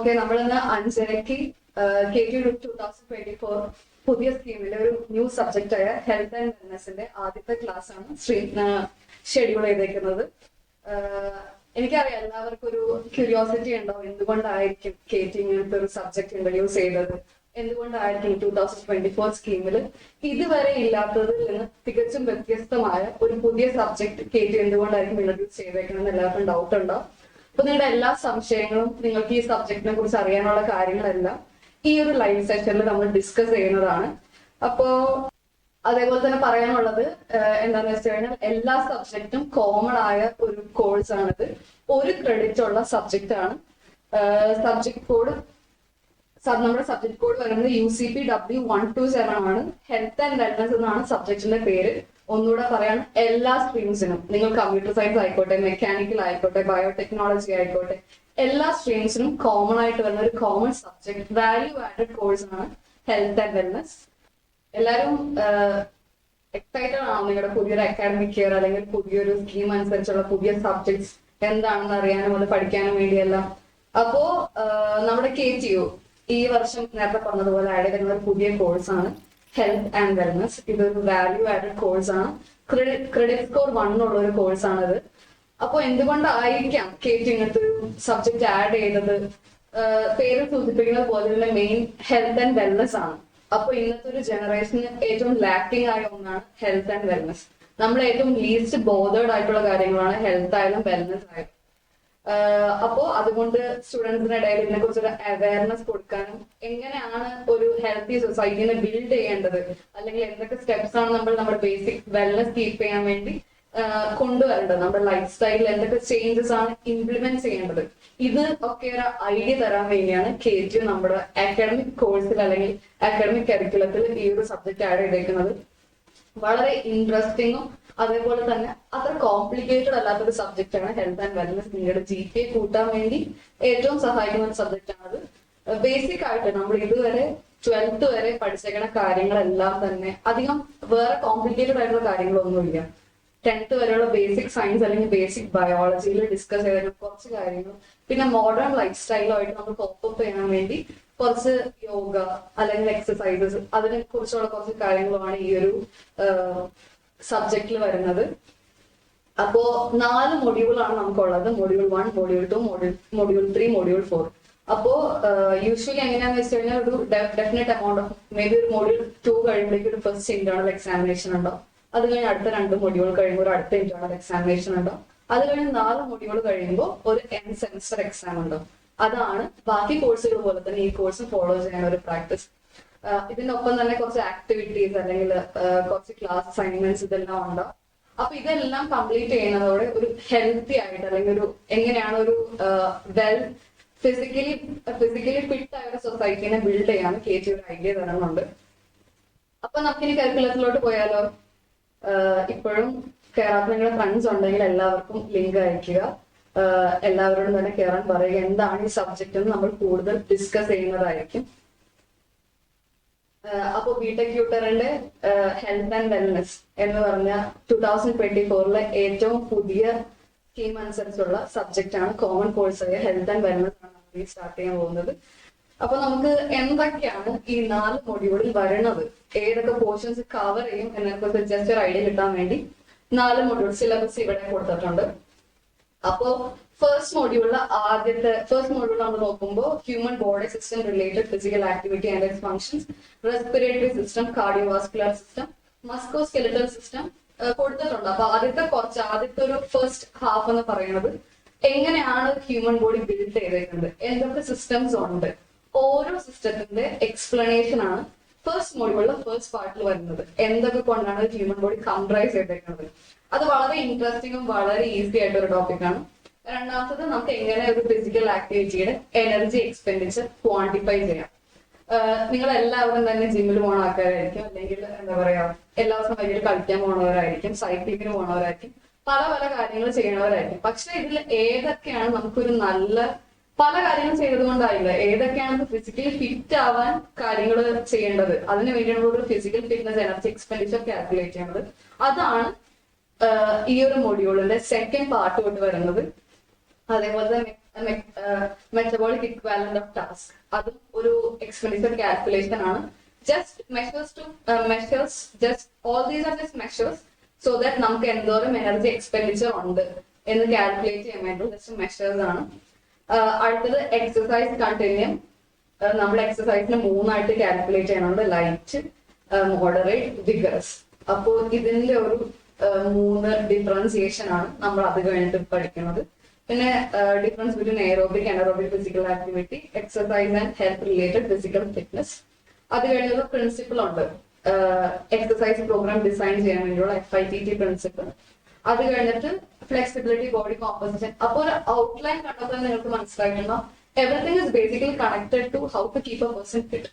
Okay, നമ്മളിന്ന് 5:30 KT 2024 പുതിയ സ്കീമിലെ ഒരു ന്യൂ സബ്ജക്റ്റ് ആയ ഹെൽത്ത് ആൻഡ് വെൽനസിന്റെ ആദ്യത്തെ ക്ലാസ് ആണ് ഷെഡ്യൂൾ ചെയ്തേക്കുന്നത്. എനിക്കറിയാം എല്ലാവർക്കും ഒരു ക്യൂരിയോസിറ്റി ഉണ്ടാവും, എന്തുകൊണ്ടായിരിക്കും KT ഇങ്ങനത്തെ ഒരു സബ്ജക്ട് ഇൻട്രൊഡ്യൂസ് ചെയ്തത്, എന്തുകൊണ്ടായിരിക്കും 2024 സ്കീമിൽ ഇതുവരെ ഇല്ലാത്തതിൽ നിന്ന് തികച്ചും വ്യത്യസ്തമായ ഒരു പുതിയ സബ്ജക്ട് KT എന്തുകൊണ്ടായിരിക്കും ഇൻട്രൊഡ്യൂസ് ചെയ്തേക്കണമെന്ന് എല്ലാവർക്കും ഡൗട്ട് ഉണ്ടാവും. അപ്പൊ നിങ്ങളുടെ എല്ലാ സംശയങ്ങളും, നിങ്ങൾക്ക് ഈ സബ്ജക്റ്റിനെ കുറിച്ച് അറിയാനുള്ള കാര്യങ്ങളെല്ലാം ഈ ഒരു ലൈവ് സെഷനിൽ നമ്മൾ ഡിസ്കസ് ചെയ്യുന്നതാണ്. അപ്പോ അതേപോലെ തന്നെ പറയാനുള്ളത് എന്താണെന്ന് വെച്ച് കഴിഞ്ഞാൽ എല്ലാ സബ്ജക്റ്റും കോമൺ ആയ ഒരു കോഴ്സ് ആണിത്. ഒരു ക്രെഡിറ്റ് ഉള്ള സബ്ജക്റ്റ് ആണ്. സബ്ജക്ട് കോഡ് നമ്മുടെ സബ്ജക്ട് കോഡ് വരുന്നത് UCP W127 ആണ്. ഹെൽത്ത് ആൻഡ് വെൽനസ് എന്നാണ് സബ്ജക്റ്റിന്റെ പേര്. ഒന്നുകൂടെ പറയാണ്, എല്ലാ സ്ട്രീംസിനും, നിങ്ങൾ കമ്പ്യൂട്ടർ സയൻസ് ആയിക്കോട്ടെ, മെക്കാനിക്കൽ ആയിക്കോട്ടെ, ബയോടെക്നോളജി ആയിക്കോട്ടെ, എല്ലാ സ്ട്രീംസിനും കോമൺ ആയിട്ട് വരുന്ന ഒരു common subject, value added course ആണ് ഹെൽത്ത് ആൻഡ് വെൽനസ്. എല്ലാവരും എക്സൈറ്റഡ് ആണോ നിങ്ങളുടെ പുതിയൊരു അക്കാഡമിക് ഇയർ അല്ലെങ്കിൽ പുതിയൊരു സ്കീം അനുസരിച്ചുള്ള പുതിയ സബ്ജക്ട്സ് എന്താണെന്ന് അറിയാനും അത് പഠിക്കാനും വേണ്ടിയെല്ലാം? അപ്പോ നമ്മുടെ KTU ഈ വർഷം നേരത്തെ പറഞ്ഞതുപോലെ ആഡ് ചെയ്യുന്ന ഒരു പുതിയ കോഴ്സാണ് ഹെൽത്ത് ആൻഡ് വെൽനസ്. ഇതൊരു വാല്യൂ ആഡഡ് കോഴ്സ് ആണ്. ക്രെഡിറ്റ് സ്കോർ 1 ഉള്ള ഒരു കോഴ്സാണിത്. അപ്പൊ എന്തുകൊണ്ടായിരിക്കാം KT ഇങ്ങനത്തെ ഒരു സബ്ജക്ട് ആഡ് ചെയ്തത്? പേര് സൂചിപ്പിക്കുന്നത് പോലെ തന്നെ മെയിൻ ഹെൽത്ത് ആൻഡ് വെൽനസ് ആണ്. അപ്പൊ ഇന്നത്തെ ഒരു ജനറേഷന് ഏറ്റവും ലാക്കിംഗ് ആയ ഒന്നാണ് ഹെൽത്ത് ആൻഡ് വെൽനസ്. നമ്മൾ ഏറ്റവും ലീസ്റ്റ് ബോധേഡ് ആയിട്ടുള്ള കാര്യങ്ങളാണ് ഹെൽത്ത് ആയാലും വെൽനസ് ആയാലും. അപ്പോ അതുകൊണ്ട് സ്റ്റുഡൻസിന്റെ ഇടയിൽ ഇതിനെ കുറിച്ചൊരു അവയർനെസ് കൊടുക്കാനും, എങ്ങനെയാണ് ഒരു ഹെൽത്തി സൊസൈറ്റിനെ ബിൽഡ് ചെയ്യേണ്ടത്, അല്ലെങ്കിൽ എന്തൊക്കെ സ്റ്റെപ്സ് ആണ് നമ്മൾ നമ്മുടെ ബേസിക് വെൽനസ് കീപ്പ് ചെയ്യാൻ വേണ്ടി കൊണ്ടുവരേണ്ടത്, നമ്മുടെ ലൈഫ് സ്റ്റൈലിൽ എന്തൊക്കെ ചേഞ്ചസ് ആണ് ഇംപ്ലിമെന്റ് ചെയ്യേണ്ടത്, ഇത് ഒക്കെ ഒരു ഐഡിയ തരാൻ വേണ്ടിയാണ് KTU നമ്മുടെ അക്കാഡമിക് കോഴ്സിൽ അല്ലെങ്കിൽ അക്കാഡമിക് കരിക്കുലത്തിൽ ഈ ഒരു സബ്ജക്ട് ആഡ് ചെയ്തേക്കുന്നത്. വളരെ ഇൻട്രസ്റ്റിംഗും അതേപോലെ തന്നെ അത്ര കോംപ്ലിക്കേറ്റഡ് അല്ലാത്തൊരു സബ്ജക്റ്റ് ആണ് ഹെൽത്ത് ആൻഡ് വെൽനസ്. നിങ്ങളുടെ GPA കൂട്ടാൻ വേണ്ടി ഏറ്റവും സഹായിക്കുന്ന ഒരു സബ്ജക്റ്റ് ആണത്. ബേസിക് ആയിട്ട് നമ്മൾ ഇതുവരെ 12th വരെ പഠിച്ചേക്കുന്ന കാര്യങ്ങളെല്ലാം തന്നെ അധികം വേറെ കോംപ്ലിക്കേറ്റഡ് ആയിട്ടുള്ള കാര്യങ്ങളൊന്നുമില്ല. 10th വരെയുള്ള ബേസിക് സയൻസ് അല്ലെങ്കിൽ ബേസിക് ബയോളജിയിൽ ഡിസ്കസ് ചെയ്ത കുറച്ച് കാര്യങ്ങളും, പിന്നെ മോഡേൺ ലൈഫ് സ്റ്റൈലുമായിട്ട് നമ്മൾ കോപ്പ് ചെയ്യാൻ വേണ്ടി കുറച്ച് യോഗ അല്ലെങ്കിൽ എക്സസൈസസ്, അതിനെ കുറിച്ചുള്ള കുറച്ച് കാര്യങ്ങളുമാണ് ഈ ഒരു സബ്ജക്റ്റിൽ വരുന്നത്. അപ്പോ 4 മൊഡ്യൂളാണ് നമുക്കുള്ളത്. Module 1, module 2, module 3, module 4. അപ്പോ യൂഷ്വലി എങ്ങനെയാന്ന് വെച്ച് കഴിഞ്ഞാൽ ഒരു definite amount of may be ഒരു മൊഡ്യൂൾ 2 കഴിയുമ്പോഴേക്കും ഒരു ഫസ്റ്റ് ഇന്റേണൽ എക്സാമിനേഷൻ ഉണ്ടാവും. അത് കഴിഞ്ഞ് അടുത്ത 2 മൊഡ്യൂൾ കഴിയുമ്പോൾ ഒരു അടുത്ത ഇന്റേണൽ എക്സാമിനേഷൻ ഉണ്ടാവും. അത് കഴിഞ്ഞ് 4 മൊഡ്യൂൾ കഴിയുമ്പോൾ ഒരു എൻഡ് സെമസ്റ്റർ എക്സാം ഉണ്ടാവും. അതാണ് ബാക്കി കോഴ്സുകൾ പോലെ തന്നെ ഈ കോഴ്സ് ഫോളോ ചെയ്യുന്ന ഒരു പ്രാക്ടീസ്. ഇതിനൊപ്പം തന്നെ കുറച്ച് ആക്ടിവിറ്റീസ് അല്ലെങ്കിൽ കുറച്ച് ക്ലാസ് അസൈൻമെന്റ്സ് ഇതെല്ലാം ഉണ്ടാവും. അപ്പൊ ഇതെല്ലാം കംപ്ലീറ്റ് ചെയ്യുന്നതോടെ ഒരു ഹെൽത്തി ആയിട്ട് അല്ലെങ്കിൽ ഒരു എങ്ങനെയാണ് ഒരു ഫിസിക്കലി ഫിറ്റ് ആയ ഒരു സൊസൈറ്റിനെ ബിൽഡ് ചെയ്യാൻ KTU ഒരു ഐഡിയ തരുന്നുണ്ട്. അപ്പൊ നമുക്കിനി കരിക്കുലത്തിലോട്ട് പോയാലോ? ഇപ്പോഴും കേറാത്ത നിങ്ങളുടെ ഫ്രണ്ട്സ് ഉണ്ടെങ്കിൽ എല്ലാവർക്കും ലിങ്ക് അയക്കുക. എല്ലാവരോടും തന്നെ കയറാൻ പറയുക. എന്താണ് ഈ സബ്ജക്റ്റ് എന്ന് നമ്മൾ കൂടുതൽ ഡിസ്കസ് ചെയ്യുന്നതായിരിക്കും. അപ്പൊ ബിടെക് ട്യൂട്ടറിന്റെ ഹെൽത്ത് ആൻഡ് വെൽനസ് എന്ന് പറഞ്ഞ 2024 ഏറ്റവും പുതിയ സ്കീം അനുസരിച്ചുള്ള സബ്ജക്റ്റ് ആണ്. കോമൺ കോഴ്സ് ആയ ഹെൽത്ത് ആൻഡ് വെൽനസ് ആണ് നമ്മൾ സ്റ്റാർട്ട് ചെയ്യാൻ പോകുന്നത്. അപ്പൊ നമുക്ക് എന്തൊക്കെയാണ് ഈ 4 മൊഡ്യൂളിൽ വരുന്നത്, ഏതൊക്കെ പോർഷൻസ് കവർ ചെയ്യും എന്നൊക്കെ ജസ്റ്റ് ഒരു ഐഡിയ കിട്ടാൻ വേണ്ടി 4 മൊഡ്യൂൾ സിലബസ് ഇവിടെ കൊടുത്തിട്ടുണ്ട്. അപ്പോ ഫസ്റ്റ് മൊഡ്യൂൾ നമ്മൾ നോക്കുമ്പോൾ human body system related physical activity and its functions, respiratory system, cardiovascular system, musculoskeletal system കൊടുത്തിട്ടുണ്ട്. അപ്പൊ ആദ്യത്തെ ഒരു ഫസ്റ്റ് ഹാഫ് എന്ന് പറയുന്നത് എങ്ങനെയാണ് ഹ്യൂമൻ ബോഡി ബിൽഡ് ചെയ്തേക്കുന്നത്, എന്തൊക്കെ സിസ്റ്റംസ് ഉണ്ട്, ഓരോ സിസ്റ്റത്തിന്റെ എക്സ്പ്ലനേഷൻ ആണ് ഫസ്റ്റ് മൊഡ്യൂളിലെ ഫസ്റ്റ് പാർട്ടിൽ വരുന്നത്. എന്തൊക്കെ കൊണ്ടാണ് ഹ്യൂമൻ ബോഡി കംപ്രൈസ് ചെയ്തേക്കുന്നത്. അത് വളരെ ഇൻട്രസ്റ്റിംഗും വളരെ ഈസി ആയിട്ട് ഒരു ടോപ്പിക്കാണ്. രണ്ടാമത്തത് നമുക്ക് എങ്ങനെ ഒരു ഫിസിക്കൽ ആക്ടിവിറ്റിയുടെ എനർജി എക്സ്പെൻഡിച്ചർ ക്വാണ്ടിഫൈ ചെയ്യാം. നിങ്ങൾ എല്ലാവരും തന്നെ ജിമ്മിൽ പോണ ആൾക്കാരായിരിക്കും, അല്ലെങ്കിൽ എന്താ പറയാ എല്ലാ ദിവസം വൈകിട്ട് കളിക്കാൻ പോണവരായിരിക്കും, സൈക്ലിങ്ങിന് പോണവരായിരിക്കും, പല പല കാര്യങ്ങൾ ചെയ്യണവരായിരിക്കും. പക്ഷെ ഇതിൽ ഏതൊക്കെയാണ് നമുക്കൊരു നല്ല പല കാര്യങ്ങൾ ചെയ്തതുകൊണ്ടായില്ല, ഏതൊക്കെയാണ് ഫിസിക്കലി ഫിറ്റ് ആവാൻ കാര്യങ്ങൾ ചെയ്യേണ്ടത്, അതിന് വേണ്ടിയുള്ള physical fitness energy expenditure calculate ചെയ്യേണ്ടത്. അതാണ് ഈ ഒരു മൊഡ്യൂളിന്റെ സെക്കൻഡ് പാർട്ട് തൊട്ട് വരുന്നത്. അതേപോലെ തന്നെ മെറ്റബോളിക് ഇക്വാലന്റ് ഓഫ് ടാസ്ക്. അതും ഒരു എക്സ്പെൻഡിച്ചർ കാൽക്കുലേഷൻ ആണ്. Just measures just all these are just measures so that നമുക്ക് എന്തോരം എനർജി എക്സ്പെൻഡിച്ചർ ഉണ്ട് എന്ന് കാൽക്കുലേറ്റ് ചെയ്യാൻ വേണ്ടി ജസ്റ്റ് മെഷേഴ്സ് ആണ്. അടുത്തത് എക്സസൈസ് കണ്ടിന്യൂം. നമ്മൾ എക്സസൈസിന് 3 ആയിട്ട് കാൽക്കുലേറ്റ് ചെയ്യണുണ്ട്: ലൈറ്റ്, മോഡറേറ്റ്, വിഗറസ്. അപ്പോൾ ഇതിന്റെ ഒരു 3 ഡിഫറൻസിയേഷൻ ആണ് നമ്മൾ അത് കഴിഞ്ഞിട്ട് പഠിക്കുന്നത്. പിന്നെ difference between aerobic, anaerobic physical activity, exercise and health related physical fitness. അത് കഴിഞ്ഞൊരു പ്രിൻസിപ്പിൾ ഉണ്ട്, എക്സസൈസ് പ്രോഗ്രാം ഡിസൈൻ ചെയ്യാൻ വേണ്ടിയുള്ള FITT പ്രിൻസിപ്പിൾ. അത് കഴിഞ്ഞിട്ട് ഫ്ലെക്സിബിലിറ്റി, ബോഡി കോമ്പോസിഷൻ. അപ്പോൾ ഒരു ഔട്ട്ലൈൻ കണ്ടപ്പോൾ നിങ്ങൾക്ക് മനസ്സിലാക്കണം, everything is basically connected to how to keep a person fit.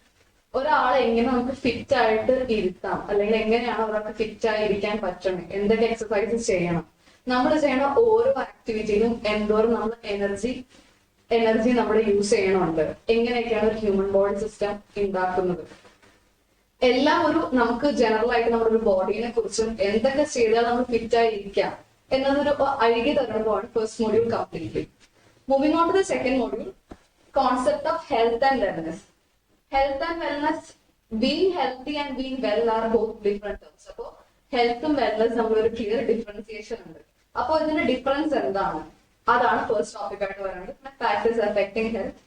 ഒരാളെ എങ്ങനെ നമുക്ക് ഫിറ്റ് ആയിട്ട് ഇരുത്താം, അല്ലെങ്കിൽ എങ്ങനെയാണ് ഒരാൾക്ക് ഫിറ്റ് ആയി ഇരിക്കാൻ പറ്റണേ, എന്തൊക്കെ എക്സസൈസസ് ചെയ്യണം, നമ്മൾ ചെയ്യണ ഓരോ ആക്ടിവിറ്റിയിലും എന്തോരം നമ്മൾ എനർജി നമ്മൾ യൂസ് ചെയ്യണമുണ്ട്, എങ്ങനെയൊക്കെയാണ് ഒരു ഹ്യൂമൻ ബോഡി സിസ്റ്റം ഉണ്ടാക്കുന്നത്, എല്ലാം ഒരു നമുക്ക് ജനറൽ ആയിട്ട് നമ്മുടെ ഒരു ബോഡീനെ കുറിച്ചും എന്തൊക്കെ ചെയ്താൽ നമ്മൾ ഫിറ്റ് ആയി ഇരിക്കാം എന്നതൊരു അഴുകി തരുന്നതാണ് first module completely. Moving on to the second module, concept of health and wellness. Health and wellness, being healthy and being well are both different terms. അപ്പോൾ ഹെൽത്തും വെൽനെസ് നമ്മൾ ഒരു ക്ലിയർ ഡിഫറൻസിയേഷൻ ഉണ്ട്. അപ്പോൾ ഇതിന്റെ ഡിഫറൻസ് എന്താണ്, അതാണ് ഫസ്റ്റ് ടോപ്പിക് ആയിട്ട് പറയുന്നത്. Factors affecting health,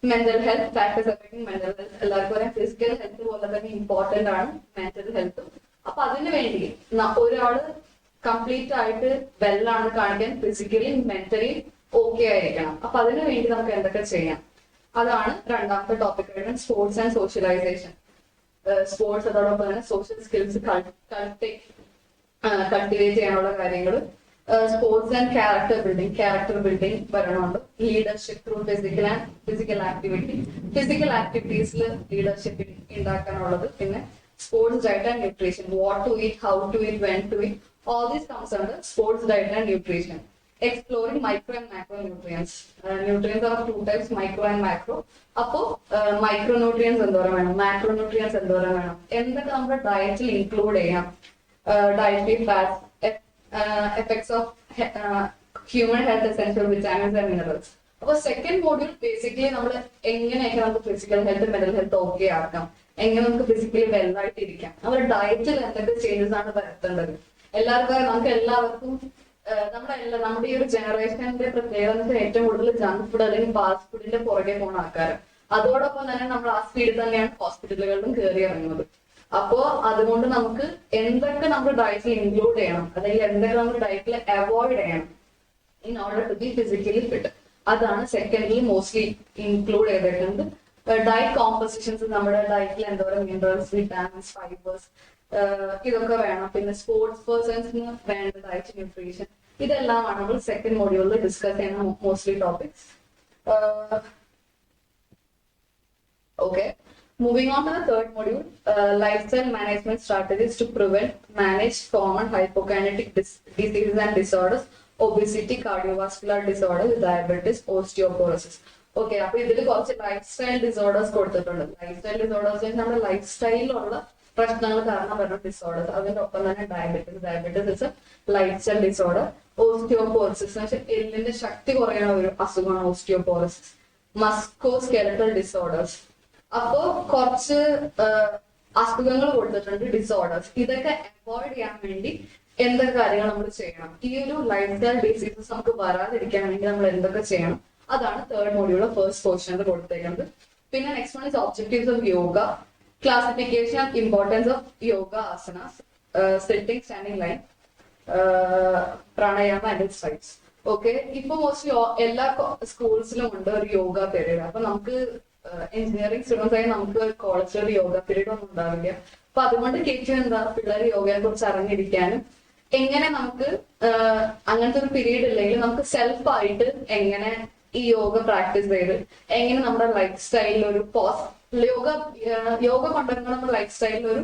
mental health. Factors affecting mental health എല്ലാവർക്കും പറയാം. ഫിസിക്കൽ ഹെൽത്ത് പോലെ തന്നെ ഇമ്പോർട്ടന്റ് ആണ് മെന്റൽ ഹെൽത്തും. അപ്പൊ അതിനു വേണ്ടി ഒരാള് കംപ്ലീറ്റ് ആയിട്ട് വെല്ലാണ് കാണിക്കാൻ ഫിസിക്കലി മെന്റലി ഓക്കെ ആയിരിക്കണം. അപ്പൊ അതിനു വേണ്ടി നമുക്ക് എന്തൊക്കെ ചെയ്യാം, അതാണ് രണ്ടാമത്തെ ടോപ്പിക് ആയിട്ട്. Sports and socialisation. സ്പോർട്സ് അതോടൊപ്പം തന്നെ സോഷ്യൽ സ്കിൽസ് കൾട്ടിവേറ്റ് ചെയ്യാനുള്ള കാര്യങ്ങൾ. സ്പോർട്സ് ആൻഡ് ക്യാരക്ടർ ബിൽഡിംഗ് വരണമുണ്ട്. ലീഡർഷിപ്പ് ത്രൂ ഫിസിക്കൽ ആക്ടിവിറ്റീസിൽ ലീഡർഷിപ്പ് ഉണ്ടാക്കാനുള്ളത്. പിന്നെ sports diet and nutrition. What to eat, how to eat, when to eat, all these comes under sports diet and nutrition. Exploring micro and macronutrients. Nutrients are of 2 types, micro and macro. അപ്പോ micronutrients എന്തോരം വേണം, മാക്രോന്യൂട്രിയൻസ് എന്തോരം വേണം, എന്തൊക്കെ നമ്മുടെ ഡയറ്റിൽ include ചെയ്യാം, dietary fats, effects of human health essential vitamins and minerals. അപ്പൊ സെക്കൻഡ് മോഡ്യൂൾ ബേസിക്കലി നമ്മൾ എങ്ങനെയൊക്കെ നമുക്ക് physical health mental health okay ആക്കാം, എങ്ങനെ നമുക്ക് ഫിസിക്കലി വെല്ലായിട്ട് ഇരിക്കാം, നമ്മുടെ ഡയറ്റിൽ എന്തൊക്കെ ചേഞ്ചസ് ആണ് വരുത്തേണ്ടത്. നമുക്ക് എല്ലാവർക്കും നമ്മുടെ ഈ ഒരു ജനറേഷന്റെ പ്രത്യേകത ഏറ്റവും കൂടുതൽ ജങ്ക് ഫുഡ് അല്ലെങ്കിൽ ഫാസ്റ്റ് ഫുഡിന്റെ പുറകെ പോണ ആൾക്കാർ. അതോടൊപ്പം തന്നെ നമ്മൾ ആ സ്പീഡിൽ തന്നെയാണ് ഹോസ്പിറ്റലുകളിലും കയറി ഇറങ്ങുന്നത്. അപ്പോ അതുകൊണ്ട് നമുക്ക് എന്തൊക്കെ നമ്മുടെ ഡയറ്റിൽ ഇൻക്ലൂഡ് ചെയ്യണം, അല്ലെങ്കിൽ എന്തൊക്കെ നമ്മുടെ ഡയറ്റിൽ അവോയ്ഡ് ചെയ്യണം in order to be physically fit, അതാണ് സെക്കൻഡ്ലി മോസ്റ്റ്ലി ഇൻക്ലൂഡ് ചെയ്തിട്ടുണ്ട്. ഡയറ്റ് കോമ്പോസിഷൻസ്, നമ്മുടെ ഡയറ്റിൽ എന്തോരം മിനറൽസ്, വിറ്റാമിൻസ്, ഫൈബേഴ്സ് ഇതൊക്കെ വേണം. പിന്നെ സ്പോർട്സ് പേഴ്സൺസിന് വേണ്ട ഡയറ്റ് ന്യൂട്രീഷൻ, ഇതെല്ലാമാണ് നമ്മൾ സെക്കൻഡ് മോഡ്യൂളിൽ ഡിസ്കസ് ചെയ്യുന്ന mostly topics. Okay, moving on to the third module, lifestyle management strategies to prevent manage common hypokinetic diseases and disorders, obesity, cardiovascular disorders, diabetes, osteoporosis. Okay, അപ്പൊ ഇതിൽ കുറച്ച് lifestyle disorders കൊടുത്തിട്ടുണ്ട്. Lifestyle disorders നമ്മുടെ ലൈഫ് സ്റ്റൈലിലുള്ള പ്രശ്നങ്ങൾ കാരണം വരുന്ന ഡിസോർഡേഴ്സ്. അതിന്റെ ഒപ്പം തന്നെ diabetes is a lifestyle disorder. Osteoporosis എന്ന് വെച്ചാൽ എല്ലിന്റെ ശക്തി കുറയുന്ന ഒരു അസുഖമാണ് ഓസ്റ്റിയോപോറോസിസ്. മസ്കോസ്കെലറ്റൽ ഡിസോർഡേഴ്സ്. അപ്പോ കുറച്ച് അസുഖങ്ങൾ കൊടുത്തിട്ടുണ്ട്, ഡിസോർഡേഴ്സ്. ഇതൊക്കെ അവോയ്ഡ് ചെയ്യാൻ വേണ്ടി എന്തൊക്കെ കാര്യങ്ങൾ നമ്മൾ ചെയ്യണം, ഈ ഒരു ലൈഫ് സ്റ്റൈൽ ഡിസീസസ് നമുക്ക് വരാതിരിക്കാൻ വേണ്ടി നമ്മൾ എന്തൊക്കെ ചെയ്യണം, അതാണ് തേർഡ് മോഡ്യൂളിലെ ഫസ്റ്റ് പോർഷനിൽ കൊടുത്തേക്കുന്നത്. പിന്നെ next one is objectives of yoga, classification and importance of yoga asanas, sitting, standing line, pranayama and exercise. Okay, ഇപ്പൊ മോസ്റ്റ്ലി എല്ലാ സ്കൂൾസിലും ഉണ്ട് ഒരു യോഗ പീരീഡ്. അപ്പൊ നമുക്ക് എഞ്ചിനീയറിംഗ് സ്റ്റുഡൻസ് ആയി നമുക്ക് കോളേജിൽ ഒരു യോഗ പീരീഡ് ഒന്നും ഉണ്ടാവില്ല. അപ്പൊ അതുകൊണ്ട് കേട്ടു എന്താ, പിള്ളേർ യോഗയെ കുറിച്ച് അറിഞ്ഞിരിക്കാനും എങ്ങനെ നമുക്ക് അങ്ങനത്തെ ഒരു പീരീഡ് ഇല്ലെങ്കിൽ നമുക്ക് സെൽഫ് ആയിട്ട് എങ്ങനെ ഈ യോഗ പ്രാക്ടീസ് ചെയ്ത് എങ്ങനെ നമ്മുടെ ലൈഫ് സ്റ്റൈലിൽ ഒരു യോഗ കൊണ്ടുവരുമ്പോൾ നമ്മുടെ ലൈഫ് സ്റ്റൈലിൽ ഒരു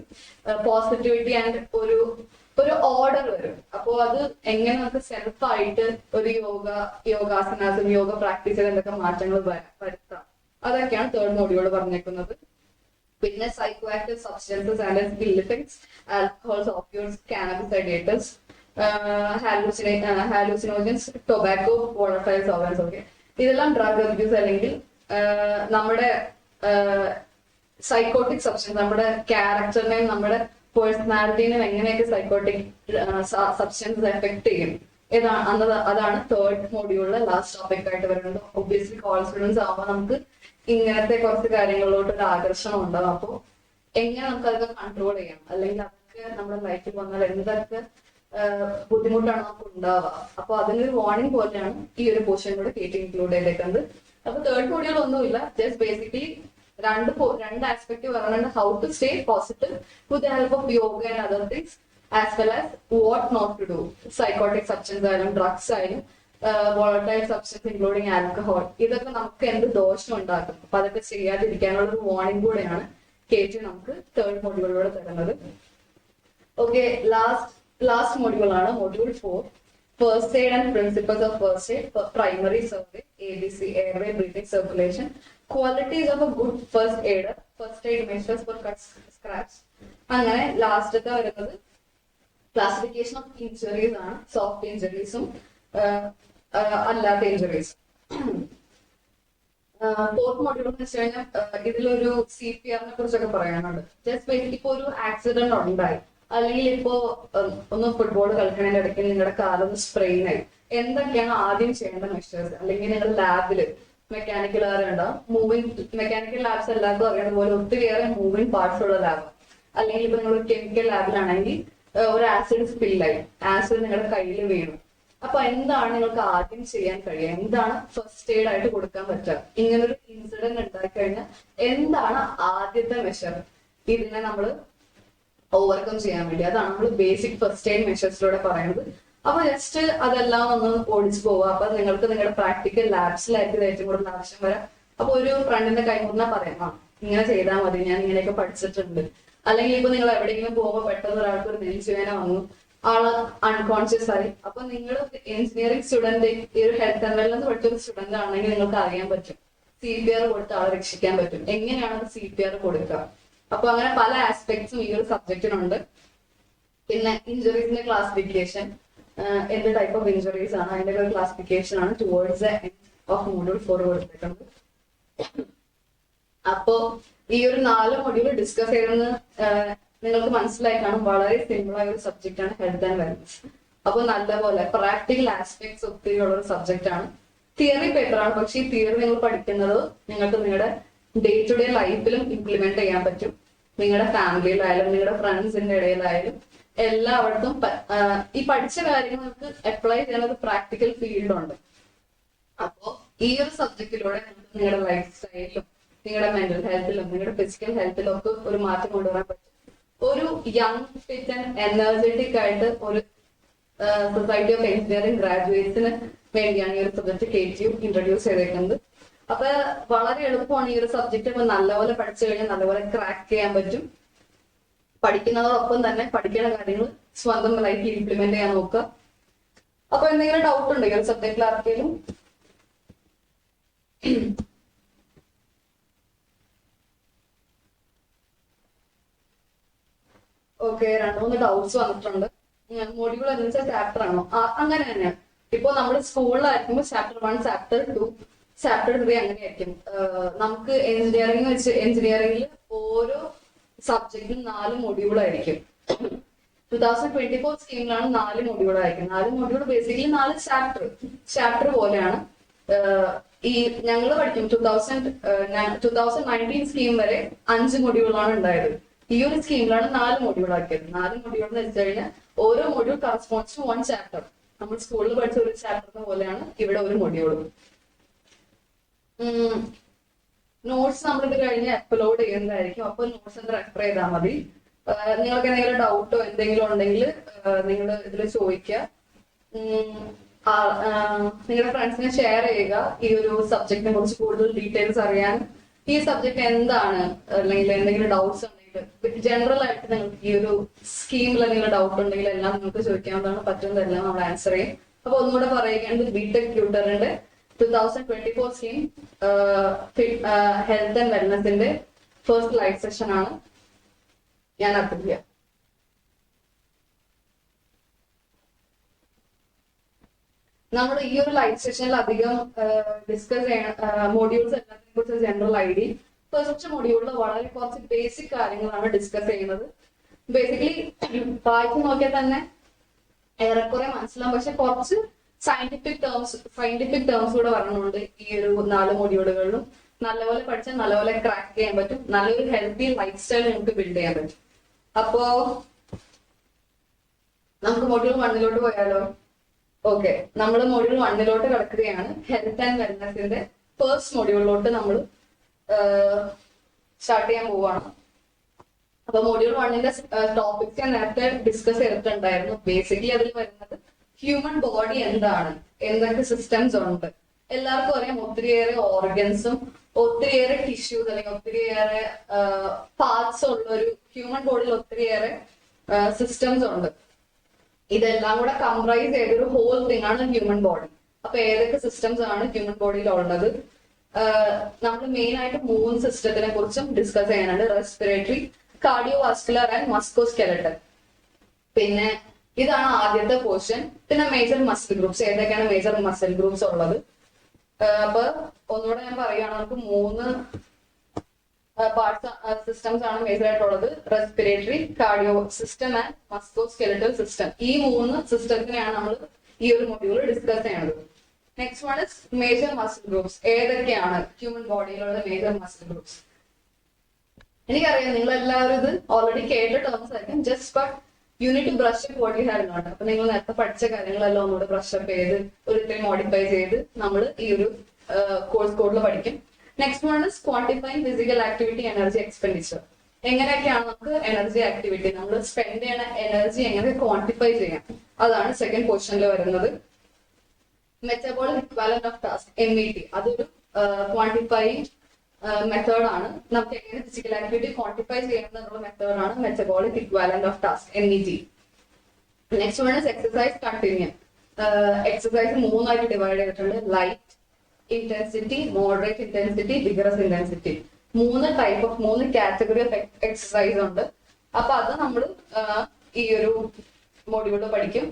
പോസിറ്റിവിറ്റി ആൻഡ് ഒരു ഓർഡർ വരും. അപ്പോ അത് എങ്ങനെ നമുക്ക് സെൽഫ് ആയിട്ട് ഒരു യോഗാസനാസും യോഗ പ്രാക്ടീസ് ചെയ്ത് എന്തൊക്കെ മാറ്റങ്ങൾ വരുത്താം, അതൊക്കെയാണ് തേർഡ് മോഡ്യൂൾ പറഞ്ഞേക്കുന്നത്. പിന്നെ psychoactive substances and ill effects, alcohols, opioids, cannabis, sedatives, hallucinogens, tobacco, volatile solvents. Okay, ഇതെല്ലാം ഡ്രഗ് അബ്യൂസ് അല്ലെങ്കിൽ നമ്മുടെ സൈക്കോട്ടിക് സബ്സ്റ്റൻസ്, നമ്മുടെ ക്യാരക്ടറിനെയും നമ്മുടെ പേഴ്സണാലിറ്റിനെയും എങ്ങനെയൊക്കെ സൈക്കോട്ടിക് സബ്സ്റ്റൻസ് എഫക്ട് ചെയ്യും അതാണ് തേർഡ് മോഡ്യൂളിലെ ലാസ്റ്റ് ടോപ്പിക് ആയിട്ട് വരുന്നത്. ഒബ്വിയസ്ലി കോളേജ് സ്റ്റുഡൻസ് ആവുമ്പോൾ നമുക്ക് ഇങ്ങനത്തെ കുറച്ച് കാര്യങ്ങളിലോട്ട് ഒരു ആകർഷണം ഉണ്ടാവും. അപ്പോൾ എങ്ങനെ നമുക്ക് അതൊക്കെ കൺട്രോൾ ചെയ്യാം, അല്ലെങ്കിൽ അതൊക്കെ നമ്മുടെ ലൈഫിൽ വന്നാൽ എന്തൊക്കെ ബുദ്ധിമുട്ടാണ് നമുക്ക് ഉണ്ടാവുക. അപ്പൊ അതിനൊരു വാർണിംഗ് പോലെയാണ് ഈ ഒരു പോർഷൻ കൂടെ കേട്ടി ഇൻക്ലൂഡ് ചെയ്തേക്കുന്നത്. അപ്പൊ തേർഡ് മോഡ്യൂൾ ഒന്നുമില്ല, ജസ്റ്റ് ബേസിക്കലി രണ്ട് ആസ്പെക്ട് പറയുന്നുണ്ട്. How to stay positive with the help of yoga and other things, as well as what not to do. Psychotic substance ആയാലും ഡ്രഗ്സ് ആയാലും വോളറ്റൈൽ സബ്സ്റ്റൻസ് ഇൻക്ലൂഡിങ് ആൽക്കഹോൾ, ഇതൊക്കെ നമുക്ക് എന്ത് ദോഷം ഉണ്ടാക്കും. അപ്പൊ അതൊക്കെ ചെയ്യാതിരിക്കാനുള്ള ഒരു വാർണിംഗ് കൂടെയാണ് കേട്ടി നമുക്ക് തേർഡ് മോഡ്യൂളിലൂടെ തരുന്നത്. ഓക്കെ, ലാസ്റ്റ് മോഡ്യൂൾ ആണ് module 4, first aid and principles of first aid, primary survey, ABC, airway, breathing, circulation, qualities of a good first aider, first aid measures for scratch. അങ്ങനെ ലാസ്റ്റത്തെ വരുന്നത് ക്ലാസിഫിക്കേഷൻ ഓഫ് ഇഞ്ചുറീസ് ആണ്, soft ഇഞ്ചുറീസും അല്ലാത്ത ഇഞ്ചുറീസും. Fourth module എന്ന് വെച്ച് കഴിഞ്ഞാൽ ഇതിലൊരു CPR കുറിച്ചൊക്കെ പറയാനുണ്ട്. ജസ്റ്റ് ബേസിക്കലി ഇപ്പൊ ഒരു ആക്സിഡന്റ് ഉണ്ടായി, അല്ലെങ്കിൽ ഇപ്പോ ഒന്ന് ഫുട്ബോൾ കളിക്കണതിന്റെ ഇടയ്ക്ക് നിങ്ങളുടെ കാലൊന്ന് സ്പ്രെയിൻ ആയി, എന്തൊക്കെയാണ് ആദ്യം ചെയ്യേണ്ട മെഷേഴ്സ്. അല്ലെങ്കിൽ നിങ്ങൾ ലാബില് മെക്കാനിക്കൽ ഉണ്ടാവും, മെക്കാനിക്കൽ ലാബ്സ് എല്ലാവർക്കും അറിയുന്ന പോലെ ഒത്തിരിയേറെ മൂവിങ് പാർട്സ് ഉള്ള ലാബ്. അല്ലെങ്കിൽ ഇപ്പൊ നിങ്ങൾ കെമിക്കൽ ലാബിലാണെങ്കിൽ ഒരു ആസിഡ് സ്പില്ലായി, ആസിഡ് നിങ്ങളുടെ കയ്യിൽ വീണു. അപ്പൊ എന്താണ് നിങ്ങൾക്ക് ആദ്യം ചെയ്യാൻ കഴിയുക, എന്താണ് ഫസ്റ്റ് എയ്ഡ് ആയിട്ട് കൊടുക്കാൻ പറ്റുക, ഇങ്ങനൊരു ഇൻസിഡന്റ് ഉണ്ടായി കഴിഞ്ഞാൽ എന്താണ് ആദ്യത്തെ മെഷർ ഇതിനെ നമ്മൾ ഓവർകം ചെയ്യാൻ വേണ്ടി. അതാണ് നമ്മൾ ബേസിക് ഫസ്റ്റ് എയ്ഡ് മെഷേഴ്സിലൂടെ പറയുന്നത്. അപ്പൊ ജസ്റ്റ് അതെല്ലാം ഒന്ന് ഓടിച്ചു പോവുക. അപ്പൊ നിങ്ങൾക്ക് നിങ്ങളുടെ പ്രാക്ടിക്കൽ ലാബ്സിലായിരിക്കും ഏറ്റവും കൂടുതൽ ആവശ്യം വരാം. അപ്പൊ ഒരു ഫ്രണ്ടിന്റെ കൈമുറിനെ പറയാം, ഇങ്ങനെ ചെയ്താൽ മതി, ഞാൻ ഇങ്ങനെയൊക്കെ പഠിച്ചിട്ടുണ്ട്. അല്ലെങ്കിൽ ഇപ്പൊ നിങ്ങൾ എവിടെയെങ്കിലും പോകുമ്പോൾ പെട്ടെന്ന് ഒരാൾക്ക് ഒരു നെഞ്ചുവേദന വന്നു, ആള് അൺകോൺഷ്യസ് ആയി. അപ്പൊ നിങ്ങൾ എഞ്ചിനീയറിംഗ് സ്റ്റുഡന്റ്, ഈ ഒരു ഹെൽത്ത് ആൻഡ് വെൽനസ് പഠിച്ചൊരു സ്റ്റുഡന്റ് ആണെങ്കിൽ നിങ്ങൾക്ക് അറിയാൻ പറ്റും CPR കൊടുത്ത് ആളെ രക്ഷിക്കാൻ പറ്റും. എങ്ങനെയാണ് CPR കൊടുക്കുക. അപ്പൊ അങ്ങനെ പല ആസ്പെക്ട്സും ഈ ഒരു സബ്ജക്റ്റിനുണ്ട്. പിന്നെ ഇഞ്ചുറീസിന്റെ ക്ലാസിഫിക്കേഷൻ, എന്ത് ടൈപ്പ് ഓഫ് ഇഞ്ചുറീസ് ആണ്, അതിന്റെ ഒരു ക്ലാസിഫിക്കേഷൻ ആണ് towards the end of module 4 കൊടുത്തിട്ടുണ്ട്. അപ്പോ ഈ ഒരു 4 മൊഡ്യൂൾ ഡിസ്കസ് ചെയ്തെന്ന് നിങ്ങൾക്ക് മനസ്സിലായി കാണും. വളരെ സിമ്പിൾ ആയ ഒരു സബ്ജക്റ്റ് ആണ് ഹെൽത്ത് ആൻഡ് വെൽനസ്. അപ്പൊ നല്ലപോലെ പ്രാക്ടിക്കൽ ആസ്പെക്ട്സ് ഒത്തിരി ഉള്ള ഒരു സബ്ജക്റ്റ് ആണ്. തിയറി പേപ്പർ ആണ്, പക്ഷെ ഈ തിയറി നിങ്ങൾ പഠിക്കുന്നത് നിങ്ങൾക്ക് നിങ്ങളുടെ ഡേ ടു ഡേ ലൈഫിലും ഇംപ്ലിമെന്റ് ചെയ്യാൻ പറ്റും. നിങ്ങളുടെ ഫാമിലിയിലായാലും നിങ്ങളുടെ ഫ്രണ്ട്സിന്റെ ഇടയിലായാലും എല്ലായിടത്തും ഈ പഠിച്ച കാര്യങ്ങൾക്ക് അപ്ലൈ ചെയ്യാൻ ഒരു പ്രാക്ടിക്കൽ ഫീൽഡ് ഉണ്ട്. അപ്പോ ഈ ഒരു സബ്ജക്റ്റിലൂടെ നിങ്ങൾക്ക് നിങ്ങളുടെ ലൈഫ് സ്റ്റൈലിലും നിങ്ങളുടെ മെന്റൽ ഹെൽത്തിലും നിങ്ങളുടെ ഫിസിക്കൽ ഹെൽത്തിലും ഒക്കെ ഒരു മാറ്റം കൊണ്ടുവരാൻ പറ്റും. ഒരു യങ് ഫിറ്റ് ആൻഡ് എനർജറ്റിക് ആയിട്ട് ഒരു സൊസൈറ്റി ഓഫ് എഞ്ചിനീയറിംഗ് ഗ്രാജുവേറ്റ്സിന് വേണ്ടിയാണ് ഈ ഒരു സബ്ജക്ട് KTU ഇൻട്രൊഡ്യൂസ് ചെയ്തേക്കുന്നത്. അപ്പൊ വളരെ എളുപ്പമാണ് ഈ ഒരു സബ്ജക്ട്. അപ്പൊ നല്ലപോലെ പഠിച്ചു കഴിഞ്ഞാൽ നല്ലപോലെ ക്രാക്ക് ചെയ്യാൻ പറ്റും. പഠിക്കുന്നതോടൊപ്പം തന്നെ പഠിക്കുന്ന കാര്യങ്ങൾ സ്വന്തം ലൈഫിൽ ഇംപ്ലിമെന്റ് ചെയ്യാൻ നോക്കുക. അപ്പൊ എന്തെങ്കിലും ഡൗട്ട് ഉണ്ടോ ഈ ഒരു സബ്ജക്റ്റിൽ ആർക്കെങ്കിലും? ഓക്കെ, 2-3 ഡൗട്ട്സ് വന്നിട്ടുണ്ട്. മോഡ്യൂൾ എന്ന് വെച്ചാൽ ചാപ്റ്റർ ആണോ? അങ്ങനെ തന്നെയാണ്. ഇപ്പൊ നമ്മൾ സ്കൂളിലായിരിക്കുമ്പോൾ ചാപ്റ്റർ 1, ചാപ്റ്റർ 2, ചാപ്റ്റർ 3 അങ്ങനെയായിരിക്കും. നമുക്ക് എഞ്ചിനീയറിംഗിൽ ഓരോ സബ്ജക്റ്റിനും 4 മൊഡ്യൂളായിരിക്കും. 2024 സ്കീമിലാണ് 4 മൊഡ്യൂളായിരിക്കും. 4 മൊഡ്യൂൾ ബേസിക്കലി 4 ചാപ്റ്റർ പോലെയാണ്. ഈ ഞങ്ങൾ പഠിക്കും 2019 സ്കീം വരെ 5 മൊഡ്യൂളാണ് ഉണ്ടായത്. ഈ ഒരു സ്കീമിലാണ് 4 മൊഡ്യൂൾ ആക്കിയത്. 4 മൊഡ്യൂൾ എന്ന് വെച്ച് കഴിഞ്ഞാൽ ഓരോ മൊഡ്യൂൾ കറസ്പോണ്ട്സ് ടു 1 ചാപ്റ്റർ. നമ്മൾ സ്കൂളിൽ പഠിച്ച ഒരു ചാപ്റ്ററിന് പോലെയാണ് ഇവിടെ ഒരു മൊഡ്യൂളും. നോട്ട്സ് നമ്മളിത് കഴിഞ്ഞ് അപ്ലോഡ് ചെയ്യുന്നതായിരിക്കും. അപ്പൊ നോട്ട്സ് ഒന്ന് റെഫർ ചെയ്താൽ മതി. നിങ്ങൾക്ക് എന്തെങ്കിലും ഡൗട്ടോ എന്തെങ്കിലും ഉണ്ടെങ്കിൽ നിങ്ങൾ ഇതിൽ ചോദിക്കുക. നിങ്ങളുടെ ഫ്രണ്ട്സിനെ ഷെയർ ചെയ്യുക. ഈ ഒരു സബ്ജക്റ്റിനെ കുറിച്ച് കൂടുതൽ ഡീറ്റെയിൽസ് അറിയാൻ, ഈ സബ്ജക്ട് എന്താണ്, അല്ലെങ്കിൽ എന്തെങ്കിലും ഡൗട്ട്സ് ഉണ്ടെങ്കിൽ ജനറൽ ആയിട്ട് നിങ്ങൾക്ക് ഈ ഒരു സ്കീമിൽ എന്തെങ്കിലും ഡൗട്ട് ഉണ്ടെങ്കിൽ എല്ലാം നിങ്ങൾക്ക് ചോദിക്കാവുന്നതാണ്. പറ്റുന്നതെല്ലാം നമ്മൾ ആൻസർ ചെയ്യും. അപ്പൊ ഒന്നുകൂടെ പറയുകയാണെങ്കിൽ ബിടെക് ട്യൂട്ടറിന്റെ 2024 സ്കീം ഹെൽത്ത് ആൻഡ് വെൽനസിന്റെ ഫസ്റ്റ് ലൈവ് സെഷൻ ആണ് ഞാൻ അത്തുല്യ. നമ്മൾ ഈ ഒരു ലൈവ് സെഷനിൽ അധികം ഡിസ്കസ് ചെയ്യണ മോഡ്യൂൾസ് എല്ലാത്തിനെ കുറിച്ച് ജനറൽ ഐഡിയ, ഫസ്റ്റ് മോഡ്യൂളിൽ വളരെ കുറച്ച് ബേസിക് കാര്യങ്ങളാണ് ഡിസ്കസ് ചെയ്യുന്നത്. ബേസിക്കലി വായിച്ചു നോക്കിയാൽ തന്നെ ഏറെക്കുറെ മനസ്സിലാവും, പക്ഷെ കുറച്ച് സയന്റിഫിക് ടേംസ് കൂടെ പറഞ്ഞുകൊണ്ട് ഈ ഒരു 4 മോഡ്യൂളുകളിലും നല്ലപോലെ പഠിച്ചാൽ നല്ലപോലെ ക്രാക്ക് ചെയ്യാൻ പറ്റും, നല്ലൊരു ഹെൽത്തി ലൈഫ് സ്റ്റൈൽ നമുക്ക് ബിൽഡ് ചെയ്യാൻ പറ്റും. അപ്പോ നമുക്ക് മൊഡ്യൂൾ 1 പോയാലോ? ഓക്കെ, നമ്മൾ മൊഡ്യൂൾ 1 കിടക്കുകയാണ്. ഹെൽത്ത് ആൻഡ് വെൽനെസിന്റെ ഫസ്റ്റ് മൊഡ്യൂളിലോട്ട് നമ്മൾ സ്റ്റാർട്ട് ചെയ്യാൻ പോവാണ്. അപ്പൊ മൊഡ്യൂൾ 1ന്റെ ടോപ്പിക്സ് ഞാൻ നേരത്തെ ഡിസ്കസ് ചെയ്തിട്ടുണ്ടായിരുന്നു. ബേസിക്കലി അതിൽ വരുന്നത് ഹ്യൂമൻ ബോഡി എന്താണ്, എന്തൊക്കെ സിസ്റ്റംസ് ഉണ്ട്. എല്ലാവർക്കും അറിയാം ഒത്തിരിയേറെ ഓർഗൻസും ഒത്തിരിയേറെ ടിഷ്യൂസ് അല്ലെങ്കിൽ ഒത്തിരിയേറെ പാർട്സ് ഉള്ള ഒരു ഹ്യൂമൻ ബോഡിയിൽ ഒത്തിരിയേറെ സിസ്റ്റംസ് ഉണ്ട്. ഇതെല്ലാം കൂടെ കംപ്രൈസ് ചെയ്തൊരു ഹോൾ തിങ് ആണ് ഹ്യൂമൻ ബോഡി. അപ്പൊ ഏതൊക്കെ സിസ്റ്റംസ് ആണ് ഹ്യൂമൻ ബോഡിയിൽ ഉള്ളത്? നമ്മൾ മെയിൻ ആയിട്ട് 3 സിസ്റ്റത്തിനെ കുറിച്ചും ഡിസ്കസ് ചെയ്യാനുണ്ട്. Respiratory, cardiovascular and musculoskeletal. പിന്നെ ഇതാണ് ആദ്യത്തെ പോർഷൻ. പിന്നെ മേജർ മസിൽ ഗ്രൂപ്പ്സ്, ഏതൊക്കെയാണ് മേജർ മസിൽ ഗ്രൂപ്പ്സ് ഉള്ളത്. അപ്പൊ ഒന്നുകൂടെ ഞാൻ പറയുകയാണ്, നമുക്ക് 3 പാർട്സ് സിസ്റ്റംസ് ആണ് മേജർ ആയിട്ടുള്ളത്. Respiratory, cardio system and musculoskeletal system. ഈ 3 സിസ്റ്റത്തിനെയാണ് നമ്മൾ ഈ ഒരു മൊഡ്യൂൾ ഡിസ്കസ് ചെയ്യുന്നത്. Next one is major muscle groups. ഏതൊക്കെയാണ് ഹ്യൂമൻ ബോഡിയിലുള്ള മേജർ മസിൽ ഗ്രൂപ്പ്സ്? എനിക്കറിയാം നിങ്ങൾ എല്ലാവരും ഇത് ഓൾറെഡി കേട്ട ടേംസ് ആയിരിക്കും. Just but you need to brush up what you have not. അപ്പൊ നിങ്ങൾ നേരത്തെ പഠിച്ച കാര്യങ്ങളെല്ലാം ഒന്നുകൂടെ ബ്രഷ് അപ്പ് ചെയ്ത് ഒരിക്കലും മോഡിഫൈ ചെയ്ത് നമ്മൾ ഈ ഒരു കോഴ്സ് കോഡിൽ പഠിക്കും. Next one is quantifying physical activity energy expenditure. എങ്ങനെയൊക്കെയാണ് നമുക്ക് എനർജി ആക്ടിവിറ്റി, നമ്മൾ സ്പെൻഡ് ചെയ്യുന്ന എനർജി എങ്ങനെ ക്വാണ്ടിഫൈ ചെയ്യാം, അതാണ് സെക്കൻഡ് ക്വസ്റ്റനിൽ വരുന്നത്. Metabolic equivalent of task, MET, അതൊരു ക്വാണ്ടിഫൈങ് മെത്തേഡ് ആണ്. നമുക്ക് എങ്ങനെ ഫിസിക്കൽ ആക്ടിവിറ്റി ക്വാണ്ടിഫൈ ചെയ്യുന്നതിനുള്ള മെത്തേഡാണ് metabolic equivalent of task, MET. Next one is exercise continuum. Exercise 3 ആയിട്ട് ഡിവൈഡ് ചെയ്തിട്ടുണ്ട്. Light intensity, moderate intensity, vigorous intensity. 3 category of exercise ഉണ്ട്. അപ്പൊ അത് നമ്മൾ ഈ ഒരു മൊഡ്യൂളിൽ പഠിക്കും.